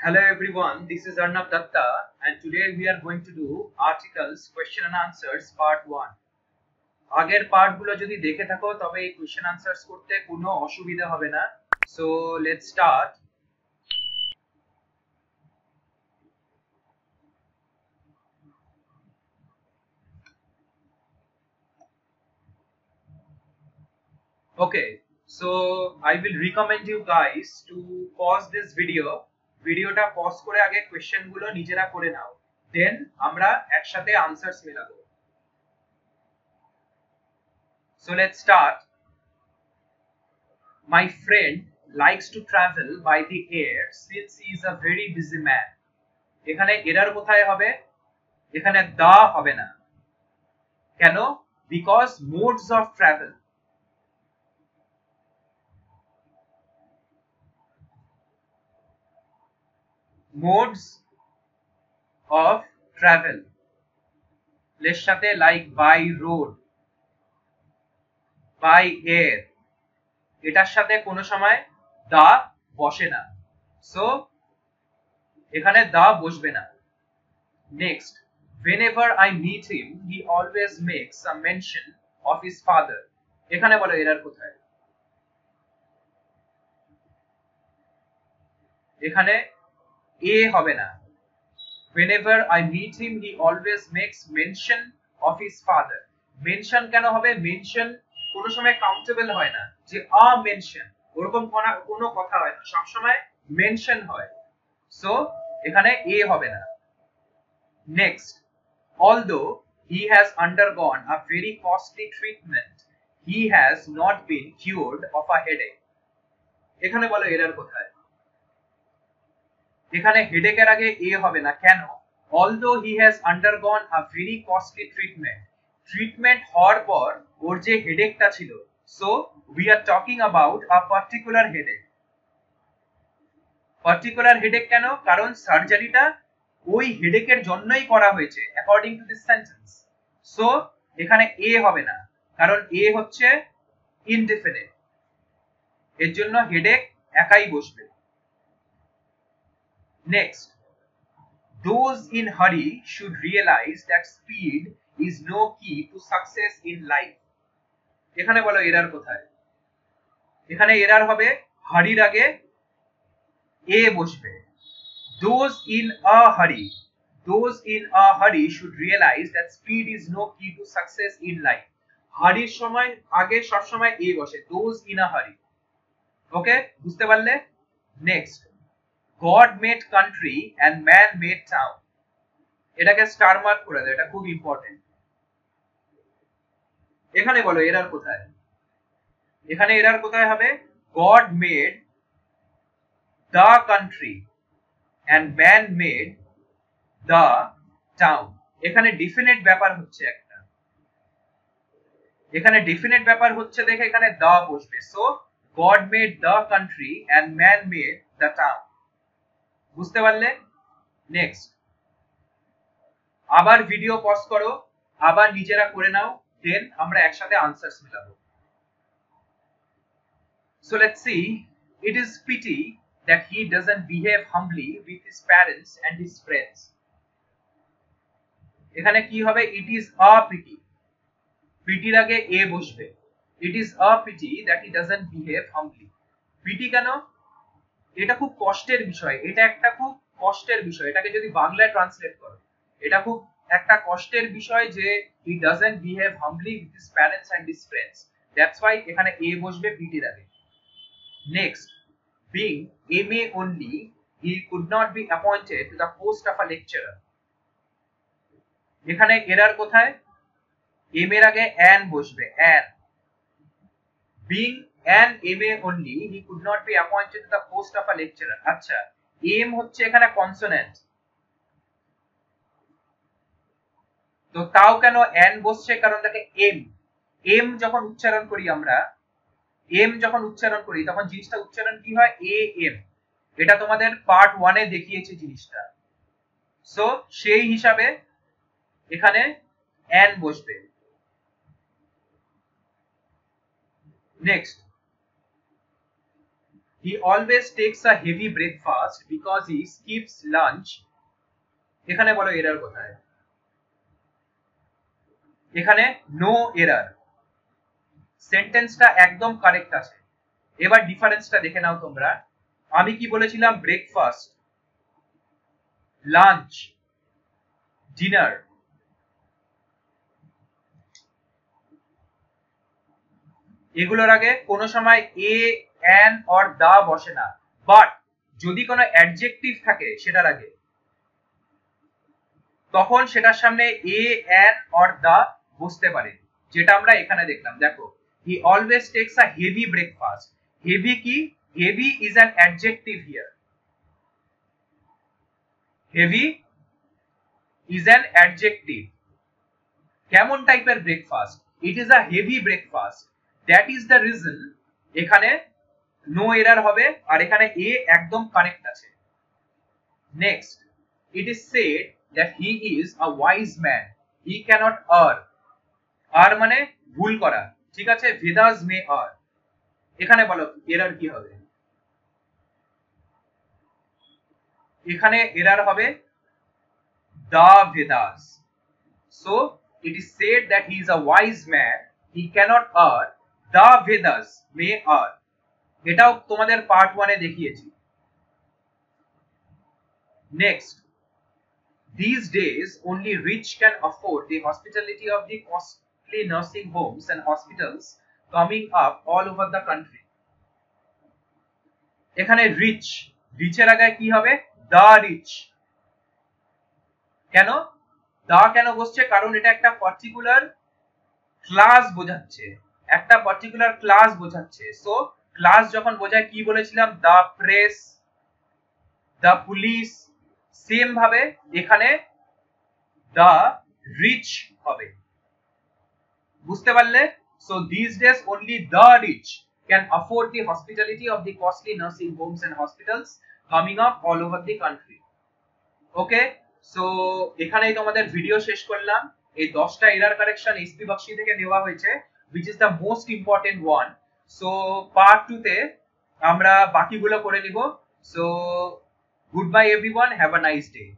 Hello everyone, this is Arnab Datta and today we are going to do articles question and answers part 1. আগের part গুলো যদি দেখে থাকো তবে এই কোশ্চেন আনসার্স করতে কোনো অসুবিধা হবে না। So let's start. Okay, so I will recommend you guys to pause this video. ভিডিওটা পজ করে আগে কোশ্চেন গুলো নিজেরা করে নাও, দেন আমরা একসাথে answers মেলাবো। So let's start. My friend likes to travel by the air since he is a very busy man. এখানে error কোথায় হবে? এখানে দা হবে না। কেন? Because modes of travel. Modes of travel এর সাথে like by road, by air, এটার সাথে কোনো সময় দা বসে না, সো এখানে দা বসবে না। Next, whenever I meet him he always makes a mention of his father. এখানে বলো এরার কোথায়? এখানে এ হবে না। whenever I meet him he always makes mention of his father. Mention কেন হবে? মেনশন কোনো সময় কাউন্টেবল হয় না, যে আ মেনশন ওরকম কোনো কথা হয় না, সব সময় মেনশন হয়, সো এখানে এ হবে না। Next, although he has undergone a very costly treatment he has not been cured of a headache. এখানে বলো এরার কোথায়? এখানে হেডেকের আগে এ হবে না, কেন? although he has undergone a very costly treatment, treatment হওয়ার পর ওর যে হেডেকটা ছিল, so we are talking about a particular headache. Particular headache কেন? কারণ সার্জারিটা ওই হেডেকের জন্যই করা হয়েছে according to this sentence, so এখানে এ হবে না, কারণ এ হচ্ছে ইনডেফিনিট, এর জন্য হেডেক একাই বসবে। Next, those in hurry should realize that speed is no key to success in life. এখানে বলো এরার কোথায়? এখানে এরার হবে হারির আগে এ বসবে। those in a hurry, those in a hurry should realize that speed is no key to success in life. হারির সময় আগে সব সময় এ বসে, those in a hurry. ওকে, বুঝতে পারলে? Next, God made country and man made town. এটাকে star mark করে দাও, এটা খুব ইম্পর্টেন্ট। এখানে বলো এরার কোথায়? এখানে এরার কোথায় হবে? God made the country and man made the town. এখানে ডেফিনিট ব্যাপার হচ্ছে একটা, এখানে ডেফিনিট ব্যাপার হচ্ছে দেখে এখানে দা বসবে, so God made the country and man made the town. বুঝতে পারলে? নেক্সট, আবার ভিডিও পজ করো, আবার নিজেরা করে নাও, দেন আমরা একসাথে answers মেলাবো। So let's see. It is pity that he doesn't behave humbly with his parents and his friends. এখানে কি হবে? It is a pity. পিটির আগে এ বসবে। It is a pity that he doesn't behave humbly. PT কেন? এটা খুব কষ্টের বিষয়, এটা একটা খুব কষ্টের বিষয়, এটাকে যদি বাংলায় ট্রান্সলেট করো, এটা খুব একটা কষ্টের বিষয় যে he doesn't behave humbly with his parents and his friends. That's why এখানে এ বসবে পিটির আগে। Next, being MA only, he could not be appointed to the post of a lecturer. এখানে এরার কোথায়? এম এর আগে অ্যান বসবে, an. Being an MA only, he could not be appointed to the post of a lecturer. আচ্ছা, M হচ্ছে এখানে consonant, তো তাও কেন অ্যান বসছে? কারণ দেখে এম, এম যখন উচ্চারণ করি আমরা, এম যখন উচ্চারণ করি তখন জিনিসটা উচ্চারণ কি হয়? A M. এটা তোমাদের পার্ট 1 এ দেখিয়েছে জিনিসটা, সো সেই হিসাবে এখানে অ্যান বসবে। Next, he always takes a heavy breakfast because he skips lunch এখানে বলো এরর কোথায় এখানে নো এরর সেন্টেন্সটা একদম কারেক্ট আছে এবার ডিফারেন্সটা দেখে নাও তোমরা আমি কি বলেছিলাম ব্রেকফাস্ট লাঞ্চ ডিনার এগুলোর আগে কোনো সময় এ অ্যান অর দা বসে না বাট যদি কোনো অ্যাডজেক্টিভ থাকে সেটার আগে তখন সেটার সামনে এ অ্যান অর দা বসতে পারে যেটা আমরা এখানে দেখলাম দেখো he always takes a heavy breakfast heavy কি heavy is an adjective here heavy is an adjective কেমন টাইপের breakfast it is a heavy breakfast that is the reason এখানে নো এরর হবে আর এখানে এ একদম কারেক্ট আছে next it is said that he is a wise man he cannot err মানে ভুল করা ঠিক আছে vedas may err এখানে বলো এরর কি হবে এখানে এরর হবে the vedas so it is said that he is a wise man he cannot err the vedas may err এটাও তোমাদের পার্ট 1 এ দেখিয়েছি next These days, only rich can afford the hospitality of the costly nursing homes and hospitals coming up all over the country. এখানে rich রিচের আগে কি হবে দা rich কেন দা কেন বসছে কারণ এটা একটা পার্টিকুলার ক্লাস বোঝাচ্ছে একটা পার্টিকুলার ক্লাস বোঝাচ্ছে সো ক্লাস যখন বোঝায় কি বলেছিলাম দা প্রেস দা পুলিশ সেম ভাবে এখানে the rich হবে বুঝতে পারলে so these days only the rich can afford the hospitality of the costly nursing homes and hospitals coming up all over the country okay so এখানেই তোমাদের ভিডিও শেষ করলাম এই 10টা এরর কারেকশন এসপি বক্সি থেকে নেওয়া হয়েছে which is the most important one so part 2 তে আমরা বাকিগুলো করে নিব so goodbye everyone have a nice day